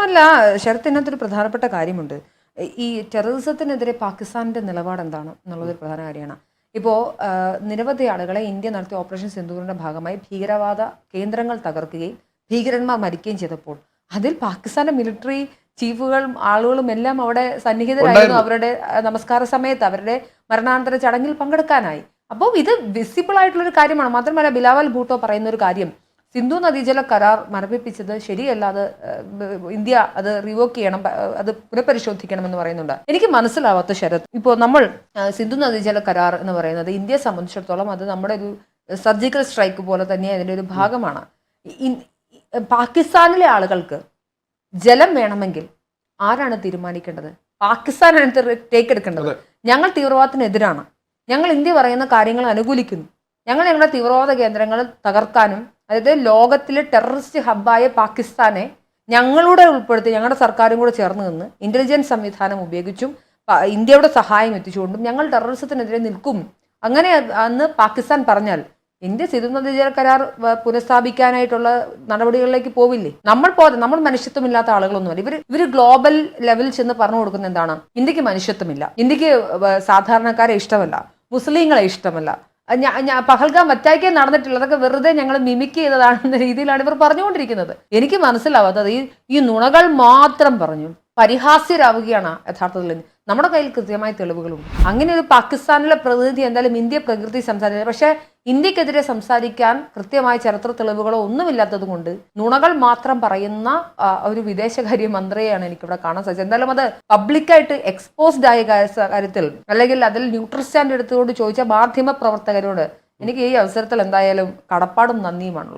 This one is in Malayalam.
മാത്രമല്ല ശരത് ഇതിനകത്തൊരു പ്രധാനപ്പെട്ട കാര്യമുണ്ട്. ഈ ടെററിസത്തിനെതിരെ പാകിസ്ഥാന്റെ നിലപാട് എന്താണ് എന്നുള്ളതൊരു പ്രധാന കാര്യമാണ്. ഇപ്പോൾ നിരവധി ആളുകളെ ഇന്ത്യ നടത്തിയ ഓപ്പറേഷൻ സിന്ദൂറിന്റെ ഭാഗമായി ഭീകരവാദ കേന്ദ്രങ്ങൾ തകർക്കുകയും ഭീകരന്മാർ മരിക്കുകയും ചെയ്തപ്പോൾ അതിൽ പാകിസ്ഥാന്റെ മിലിറ്ററി ചീഫുകളും ആളുകളും എല്ലാം അവിടെ സന്നിഹിതരായിരുന്നു. അവരുടെ നമസ്കാര സമയത്ത് അവരുടെ മരണാനന്തര ചടങ്ങിൽ പങ്കെടുക്കാനായി. അപ്പോൾ ഇത് വിസിബിൾ ആയിട്ടുള്ളൊരു കാര്യമാണ്. മാത്രമല്ല ബിലാവൽ ഭൂട്ടോ പറയുന്ന ഒരു കാര്യം, സിന്ധു നദീജല കരാർ മരവിപ്പിച്ചത് ശരിയല്ല, അത് ഇന്ത്യ അത് റിവോക്ക് ചെയ്യണം, അത് പുനഃപരിശോധിക്കണം എന്ന് പറയുന്നുണ്ട്. എനിക്ക് മനസ്സിലാവാത്ത ശരത്, ഇപ്പോൾ നമ്മൾ സിന്ധു നദീജല കരാർ എന്ന് പറയുന്നത് ഇന്ത്യയെ സംബന്ധിച്ചിടത്തോളം അത് നമ്മുടെ ഒരു സർജിക്കൽ സ്ട്രൈക്ക് പോലെ തന്നെ അതിൻ്റെ ഒരു ഭാഗമാണ്. പാകിസ്ഥാനിലെ ആളുകൾക്ക് ജലം വേണമെങ്കിൽ ആരാണ് തീരുമാനിക്കേണ്ടത്? പാകിസ്ഥാനാണ് ടേക്ക് എടുക്കേണ്ടത്. ഞങ്ങൾ തീവ്രവാദത്തിനെതിരാണ്, ഞങ്ങൾ ഇന്ത്യ പറയുന്ന കാര്യങ്ങൾ അനുകൂലിക്കുന്നു, ഞങ്ങൾ ഞങ്ങളുടെ തീവ്രവാദ കേന്ദ്രങ്ങൾ തകർക്കാനും, അതായത് ലോകത്തിലെ ടെററിസ്റ്റ് ഹബ്ബായ പാകിസ്ഥാനെ ഞങ്ങളുടെ ഉൾപ്പെടുത്തി ഞങ്ങളുടെ സർക്കാരും കൂടെ ചേർന്ന് നിന്ന് ഇന്റലിജൻസ് സംവിധാനം ഉപയോഗിച്ചും ഇന്ത്യയുടെ സഹായം എത്തിച്ചുകൊണ്ടും ഞങ്ങൾ ടെററിസത്തിനെതിരെ നിൽക്കും. അങ്ങനെ അന്ന് പാകിസ്ഥാൻ പറഞ്ഞാൽ ഇന്ത്യ സിന്ധു നദീജല കരാർ പുനഃസ്ഥാപിക്കാനായിട്ടുള്ള നടപടികളിലേക്ക് പോവില്ലേ? നമ്മൾ മനുഷ്യത്വമില്ലാത്ത ആളുകളൊന്നുമല്ല. ഇവര് ഗ്ലോബൽ ലെവലിൽ ചെന്ന് പറഞ്ഞു കൊടുക്കുന്ന എന്താണ്? ഇന്ത്യക്ക് മനുഷ്യത്വമില്ല, ഇന്ത്യക്ക് സാധാരണക്കാരെ ഇഷ്ടമല്ല, മുസ്ലിങ്ങളെ ഇഷ്ടമല്ല, പഹൽഗാം അറ്റാക്ക് നടന്നിട്ടില്ല, അതൊക്കെ വെറുതെ ഞങ്ങൾ മിമിക് ചെയ്തതാണെന്ന രീതിയിലാണ് ഇവർ പറഞ്ഞുകൊണ്ടിരിക്കുന്നത്. എനിക്ക് മനസ്സിലാവാത്തത് ഈ നുണകൾ മാത്രം പറഞ്ഞു പരിഹാസ്യരാവുകയാണ് യഥാർത്ഥത്തിൽ. നമ്മുടെ കയ്യിൽ കൃത്യമായ തെളിവുകളുണ്ട്. അങ്ങനെ ഒരു പാകിസ്ഥാനിലെ പ്രതിനിധി എന്തായാലും ഇന്ത്യ പ്രകൃതി സംസാരിക്കുന്നത്, പക്ഷേ ഇന്ത്യക്കെതിരെ സംസാരിക്കാൻ കൃത്യമായ ചരിത്ര തെളിവുകളോ ഒന്നുമില്ലാത്തത് കൊണ്ട് നുണകൾ മാത്രം പറയുന്ന ഒരു വിദേശകാര്യ മന്ത്രിയെയാണ് എനിക്കിവിടെ കാണാൻ സാധിച്ചത്. എന്തായാലും അത് പബ്ലിക്കായിട്ട് എക്സ്പോസ്ഡ് ആയ കാര്യത്തിൽ, അല്ലെങ്കിൽ അതിൽ ന്യൂട്രൽ സ്റ്റാൻഡ് എടുത്തുകൊണ്ട് ചോദിച്ച മാധ്യമ പ്രവർത്തകരോട് എനിക്ക് ഈ അവസരത്തിൽ എന്തായാലും കടപ്പാടും നന്ദിയുമാണുള്ളത്.